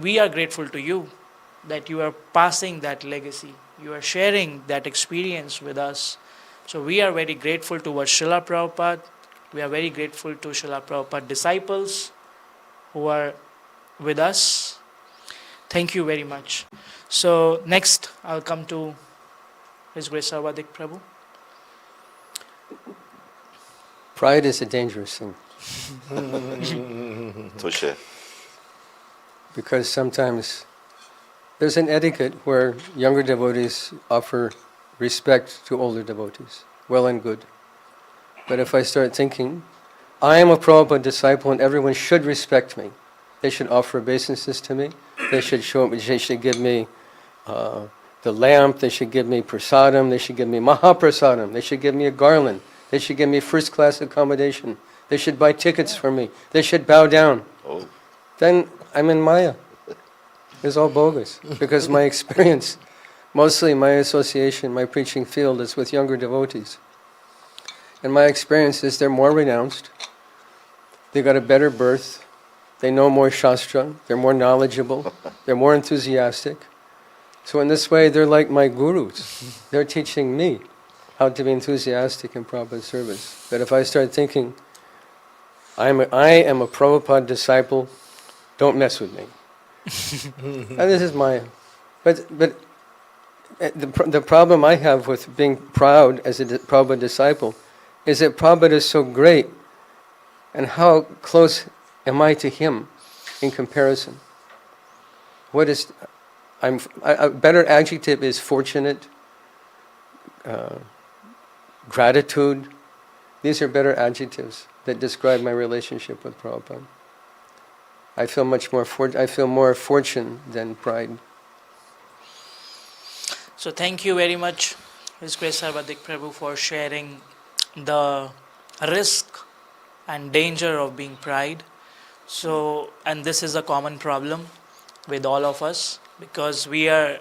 we are grateful to you that you are passing that legacy. You are sharing that experience with us. So we are very grateful towards Srila Prabhupada. We are very grateful to Srila Prabhupada disciples who are with us. Thank you very much. So next I'll come to His Grace Sarvadik Prabhu. Pride is a dangerous thing. Touche. Because sometimes there's an etiquette where younger devotees offer respect to older devotees. Well and good. But if I start thinking, I am a Prabhupada disciple and everyone should respect me, they should offer obeisances to me, they should give me the lamp, they should give me prasadam, they should give me mahaprasadam, they should give me a garland, they should give me first class accommodation, they should buy tickets for me, they should bow down. Oh. Then I'm in Maya. It's all bogus. Because my experience, mostly my association, my preaching field is with younger devotees. And my experience is they're more renounced, they got a better birth, they know more Shastra, they're more knowledgeable, they're more enthusiastic. So in this way, they're like my gurus. They're teaching me how to be enthusiastic in Prabhupada's service. But if I start thinking, I am a Prabhupada disciple, don't mess with me. And this is Maya. But the problem I have with being proud as a Prabhupada disciple is that Prabhupada is so great, and how close am I to him in comparison? A better adjective is fortunate, gratitude. These are better adjectives that describe my relationship with Prabhupada. I feel more fortune than pride. So thank you very much, His Grace Sarvadik Prabhu, for sharing the risk and danger of being pride. So, and this is a common problem with all of us, because we are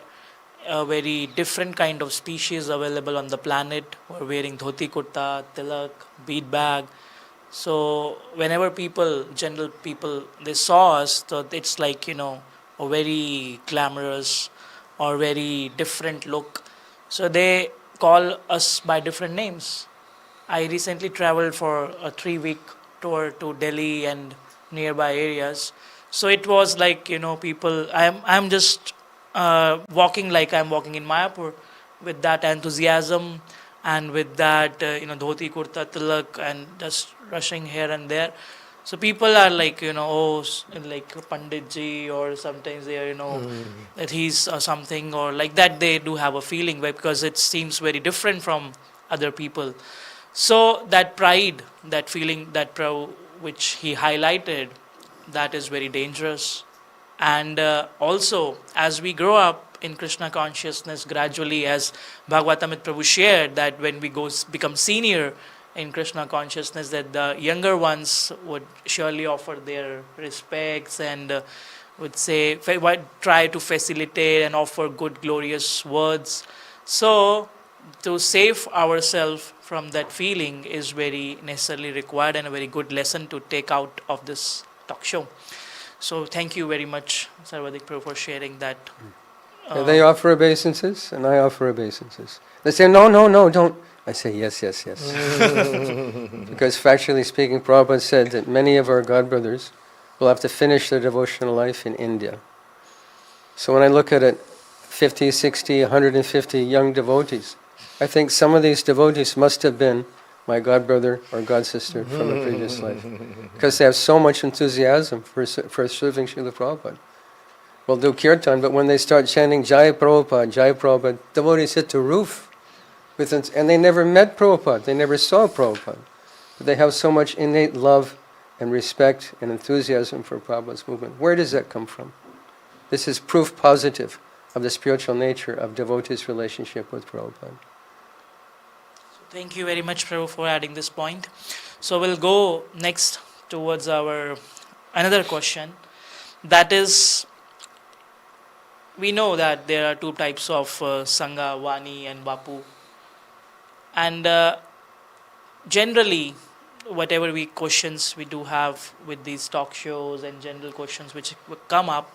a very different kind of species available on the planet. We're wearing dhoti kurta, tilak, bead bag. So whenever general people, they saw us, so it's like, a very glamorous or very different look. So they call us by different names. I recently traveled for a 3-week tour to Delhi and nearby areas. So it was like, people, I'm just walking like I'm walking in Mayapur with that enthusiasm and with that, dhoti kurta tilak and just rushing here and there. So people are like, like Panditji, or sometimes they are, that he's something, or like that. They do have a feeling, because it seems very different from other people. So that pride, that feeling, which he highlighted, that is very dangerous. And also, as we grow up in Krishna consciousness gradually, as Bhagavatamit Prabhu shared, that when we become senior in Krishna consciousness, that the younger ones would surely offer their respects, and would say, try to facilitate and offer good, glorious words. So, to save ourselves from that feeling is very necessarily required, and a very good lesson to take out of this talk show. So thank you very much, Sarvadik Prabhu, for sharing that. They offer obeisances, and I offer obeisances. They say, no, no, no, don't. I say, yes, yes, yes. Because factually speaking, Prabhupada said that many of our godbrothers will have to finish their devotional life in India. So when I look at it, 50, 60, 150 young devotees, I think some of these devotees must have been my godbrother or godsister from a previous life, because they have so much enthusiasm for serving Srila Prabhupada. We'll do kirtan, but when they start chanting Jai Prabhupada, devotees hit the roof. And they never met Prabhupada, they never saw Prabhupada. But they have so much innate love and respect and enthusiasm for Prabhupada's movement. Where does that come from? This is proof positive of the spiritual nature of devotees' relationship with Prabhupada. Thank you very much, Prabhu, for adding this point. So we'll go next towards our another question. That is, we know that there are two types of Sangha, Vani and Bapu. And generally, whatever questions we do have with these talk shows and general questions which come up,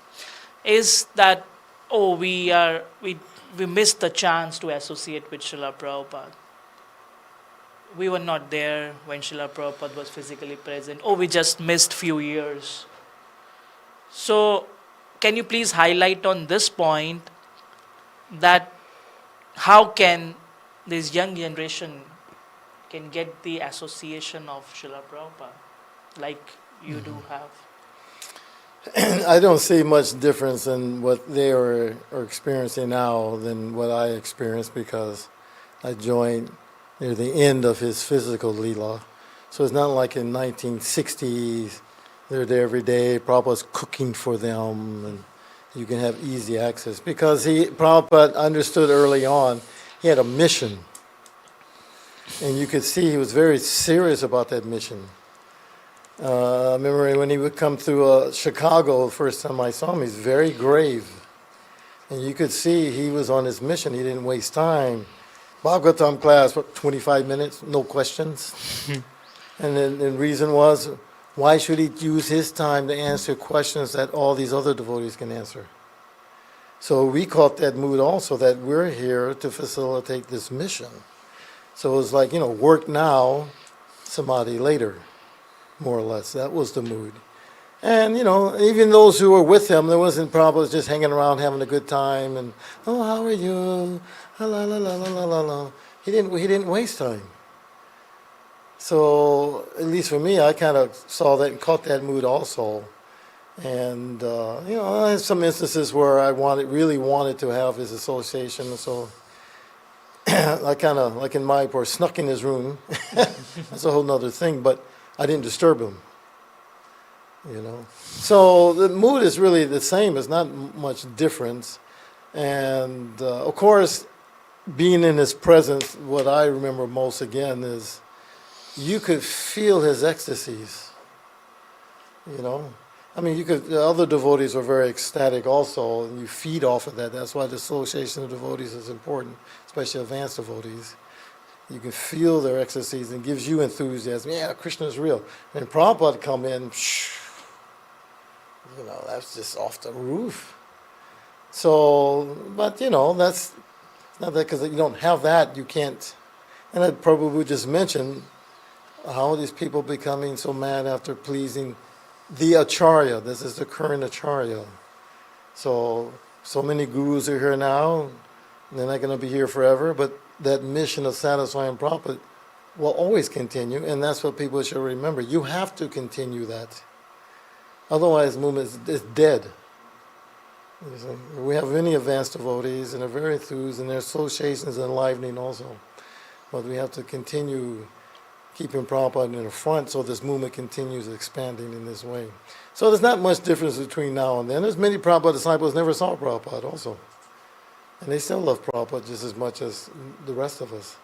is that, we missed the chance to associate with Srila Prabhupada. We were not there when Srila Prabhupada was physically present. We just missed few years. So, can you please highlight on this point that how can this young generation can get the association of Srila Prabhupada like you do have? I don't see much difference in what they are experiencing now than what I experienced, because I joined near the end of his physical Leela. So it's not like in 1960s, they're there every day, Prabhupada's cooking for them, and you can have easy access. Because Prabhupada understood early on, he had a mission. And you could see he was very serious about that mission. I remember when he would come through Chicago, the first time I saw him, he's very grave. And you could see he was on his mission, he didn't waste time. Bhagavatam class, 25 minutes, no questions. And then the reason was, why should he use his time to answer questions that all these other devotees can answer? So we caught that mood also, that we're here to facilitate this mission. So it was like, work now, samadhi later, more or less. That was the mood. And, even those who were with him, there wasn't Prabhupada just hanging around having a good time and, how are you? La la la la la la la. He didn't waste time. So, at least for me, I kind of saw that and caught that mood also. And, I had some instances where I really wanted to have his association. So, I kind of, like in Mayapur, snuck in his room. That's a whole nother thing, but I didn't disturb him. So the mood is really the same. There's not much difference. And, of course, being in his presence, what I remember most again is you could feel his ecstasies. The other devotees are very ecstatic also, and you feed off of that. That's why the association of devotees is important, especially advanced devotees. You can feel their ecstasies and gives you enthusiasm. Yeah, Krishna is real. And Prabhupada come in, that's just off the roof. So, but that's not that, because you don't have that, you can't. And that Prabhupada just mentioned how are these people becoming so mad after pleasing the Acharya. This is the current Acharya. So many gurus are here now, they're not going to be here forever, but that mission of satisfying Prabhupada will always continue, and that's what people should remember. You have to continue that. Otherwise, the movement is dead. You see, we have many advanced devotees, and they're very enthused, and their association is enlivening also. But we have to continue keeping Prabhupada in the front so this movement continues expanding in this way. So there's not much difference between now and then. There's many Prabhupada disciples never saw Prabhupada also. And they still love Prabhupada just as much as the rest of us.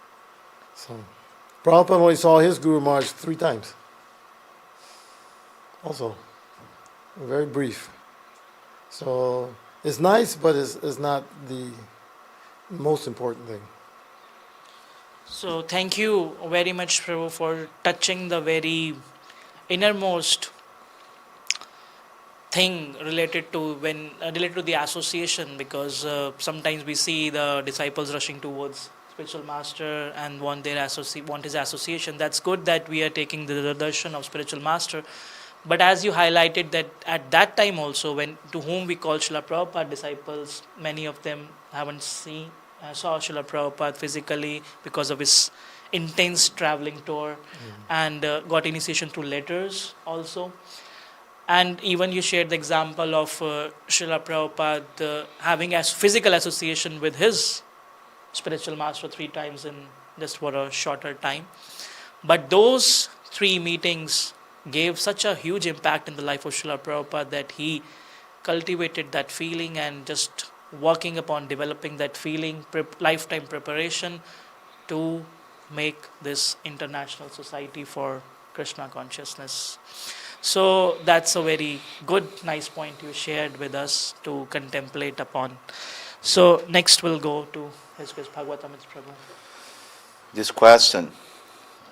So Prabhupada only saw his Guru Maharaj 3 times. Also, very brief. So it's nice, but it's not the most important thing. So thank you very much, Prabhu, for touching the very innermost thing related to the association, because sometimes we see the disciples rushing towards spiritual master and want his association. That's good that we are taking the darshan of spiritual master. But as you highlighted that at that time also, to whom we call Srila Prabhupada disciples, many of them haven't saw Srila Prabhupada physically because of his intense traveling tour, and got initiation through letters also. And even you shared the example of Srila Prabhupada having a physical association with his spiritual master 3 times in just for a shorter time. But those 3 meetings gave such a huge impact in the life of Srila Prabhupada that he cultivated that feeling and just working upon developing that feeling, lifetime preparation to make this international society for Krishna consciousness. So that's a very good, nice point you shared with us to contemplate upon. So next we'll go to His Grace Bhagavatamrita Prabhu. This question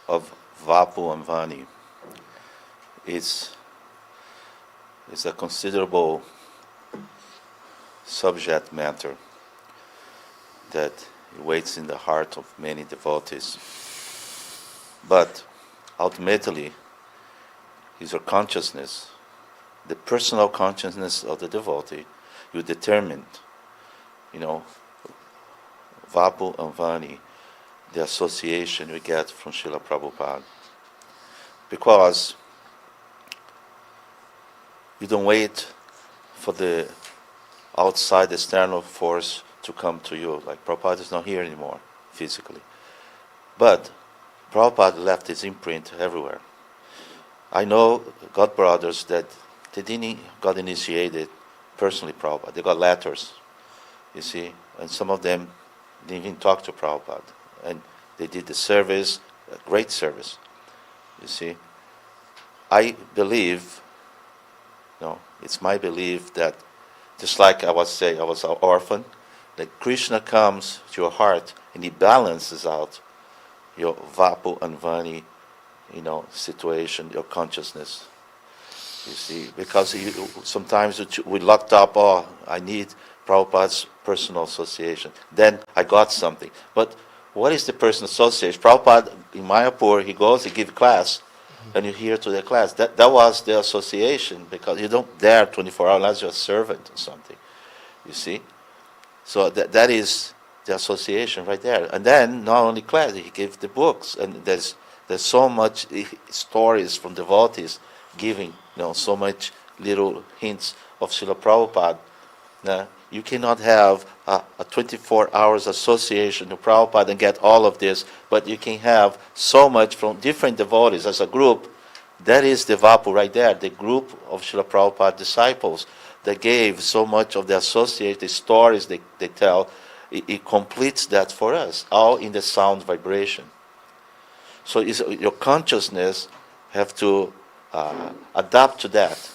of Vapu and Vani is a considerable subject matter that waits in the heart of many devotees. But ultimately, is your consciousness, the personal consciousness of the devotee, you determine, Vapu and Vani, the association we get from Srila Prabhupada. Because you don't wait for the outside external force to come to you. Like Prabhupada is not here anymore, physically. But Prabhupada left his imprint everywhere. I know God brothers that they didn't got initiated personally Prabhupada. They got letters, you see, and some of them didn't even talk to Prabhupada. And they did the service, a great service, you see. I believe, it's my belief that just like I was saying, I was an orphan, that Krishna comes to your heart and he balances out your Vapu and Vani, situation, your consciousness. You see, because sometimes we locked up, I need Prabhupada's personal association. Then I got something. But what is the personal association? Prabhupada in Mayapur, he goes, he gives class, and you hear to the class. That was the association, because you don't dare 24 hours unless you're a servant or something. You see? So that is the association right there. And then not only class, he gave the books, and there's so much stories from devotees giving, so much little hints of Srila Prabhupada. You cannot have a 24 hours association with Prabhupada and get all of this, but you can have so much from different devotees as a group. That is the Vapu right there, the group of Srila Prabhupada disciples that gave so much of the associated stories they tell. It completes that for us, all in the sound vibration. So your consciousness have to adapt to that.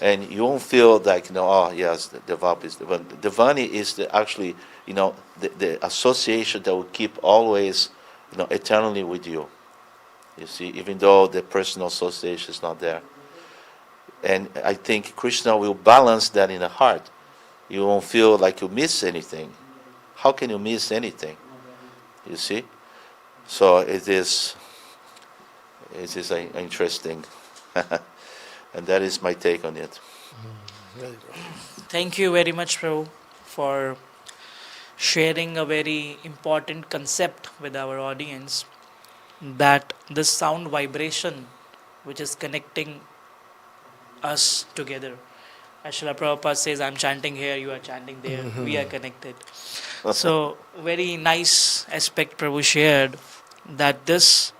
And you won't feel like, yes, the Vapu is the Vani. The Vani is actually, the association that will keep always, eternally with you. You see, even though the personal association is not there. And I think Krishna will balance that in the heart. You won't feel like you miss anything. How can you miss anything? You see? So it is interesting. And that is my take on it. Thank you very much, Prabhu, for sharing a very important concept with our audience. that this sound vibration which is connecting us together. As Srila Prabhupada says, I'm chanting here, you are chanting there, we are connected. So, very nice aspect Prabhu shared, that this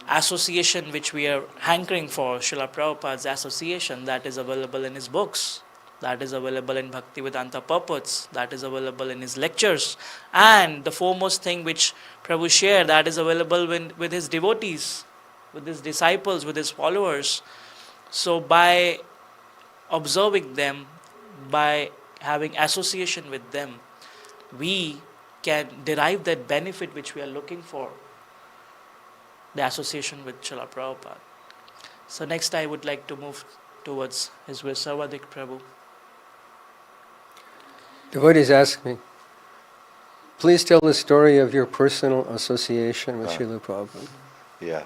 association which we are hankering for, Srila Prabhupada's association, that is available in his books, that is available in Bhaktivedanta purports, that is available in his lectures, and the foremost thing which Prabhu shared, that is available with his devotees, with his disciples, with his followers. So by observing them, by having association with them, we can derive that benefit which we are looking for, the association with Srila Prabhupada. So next I would like to move towards His Sarvadik Prabhu. Devotees ask me, please tell the story of your personal association with Srila Prabhupada. Yeah,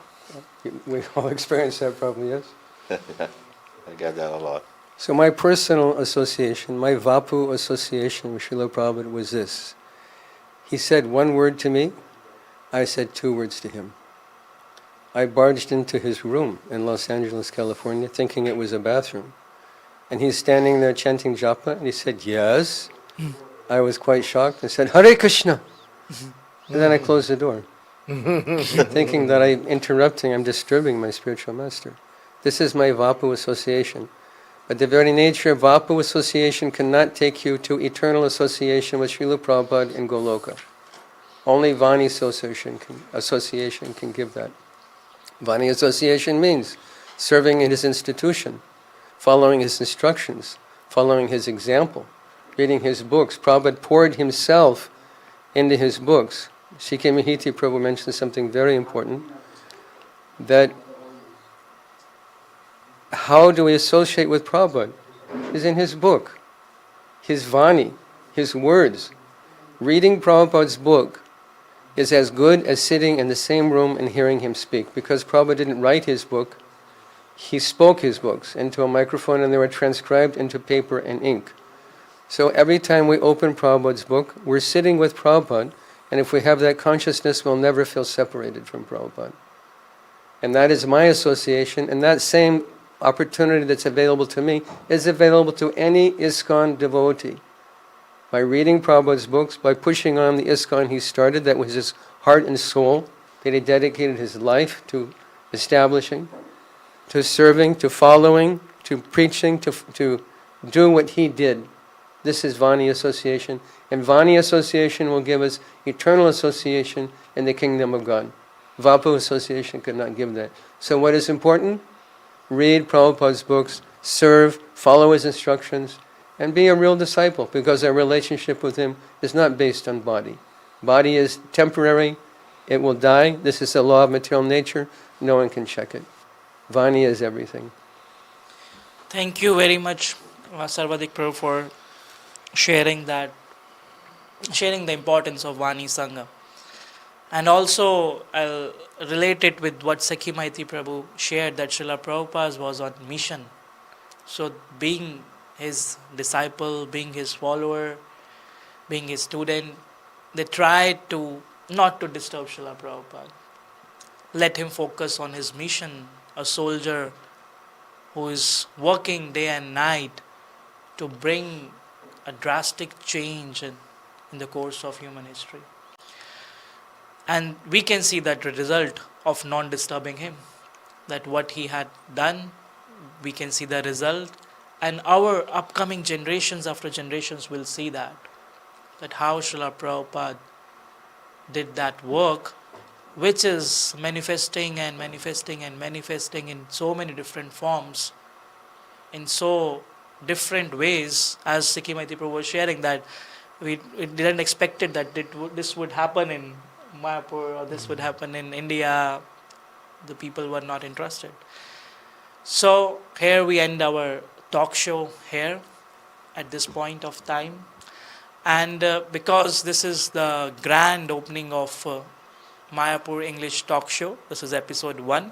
We all experience that probably, yes? I get that a lot. So my personal association, my Vapu association with Srila Prabhupada was this. He said one word to me, I said 2 words to him. I barged into his room in Los Angeles, California, thinking it was a bathroom. And he's standing there chanting japa, and he said, yes. I was quite shocked. I said, Hare Krishna. And then I closed the door, thinking that I'm disturbing my spiritual master. This is my Vapu association. But the very nature of Vapu association cannot take you to eternal association with Srila Prabhupada in Goloka. Only Vani association can give that. Vani association means serving in his institution, following his instructions, following his example, reading his books. Prabhupada poured himself into his books. C.K. Mahiti Prabhu mentioned something very important, that how do we associate with Prabhupada? Is in his book, his Vani, his words. Reading Prabhupada's book is as good as sitting in the same room and hearing him speak, because Prabhupada didn't write his book, he spoke his books into a microphone and they were transcribed into paper and ink. So every time we open Prabhupada's book, we're sitting with Prabhupada, and if we have that consciousness, we'll never feel separated from Prabhupada. And that is my association, and that same opportunity that's available to me is available to any iskcon devotee. By reading Prabhupada's books, by pushing on the iskcon he started, that was his heart and soul, that he dedicated his life to establishing, to serving, to following, to preaching, to do what he did. This is Vani association, and Vani association will give us eternal association in the kingdom of God. Vapu association could not give that. So what is important? Read Prabhupada's books, serve, follow his instructions, and be a real disciple, because our relationship with him is not based on body. Body is temporary, it will die. This is the law of material nature, no one can check it. Vani is everything. Thank you very much, Sarvadik Prabhu, for sharing the importance of Vani Sangha. And also, I'll relate it with what Sakhi Maiti Prabhu shared, that Srila Prabhupada was on mission. So being his disciple, being his follower, being his student, they tried to not to disturb Srila Prabhupada. Let him focus on his mission, a soldier who is working day and night to bring a drastic change in the course of human history. And we can see that the result of non-disturbing him, that what he had done, we can see the result, and our upcoming generations after generations will see that how Srila Prabhupada did that work, which is manifesting and manifesting and manifesting in so many different forms, in so different ways, as Sikhi Maiti Prabhu was sharing, that we didn't expect it that this would happen in Mayapur or this would happen in India. The people were not interested. So here we end our talk show here at this point of time. And because this is the grand opening of Mayapur English talk show, this is episode 1,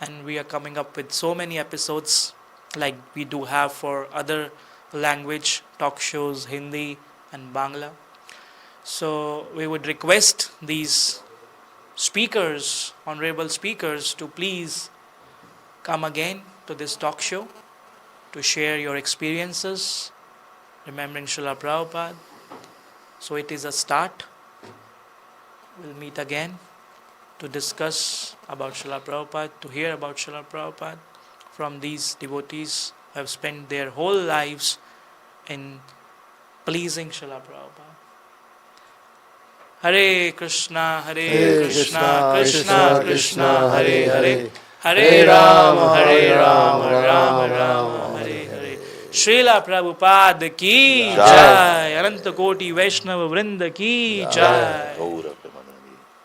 and we are coming up with so many episodes like we do have for other language talk shows, Hindi and Bangla. So we would request these speakers, honorable speakers, to please come again to this talk show to share your experiences remembering Srila Prabhupada. So it is a start. We'll meet again to discuss about Srila Prabhupada, to hear about Srila Prabhupada from these devotees who have spent their whole lives in pleasing Srila Prabhupada. Hare Krishna, Hare Krishna, Krishna Krishna, Hare Hare, Hare Rama, Rama Rama, Hare Hare. Srila Prabhupada ki Jai. jai, Ananta Koti Vaishnava Vrinda ki jai. Gaura.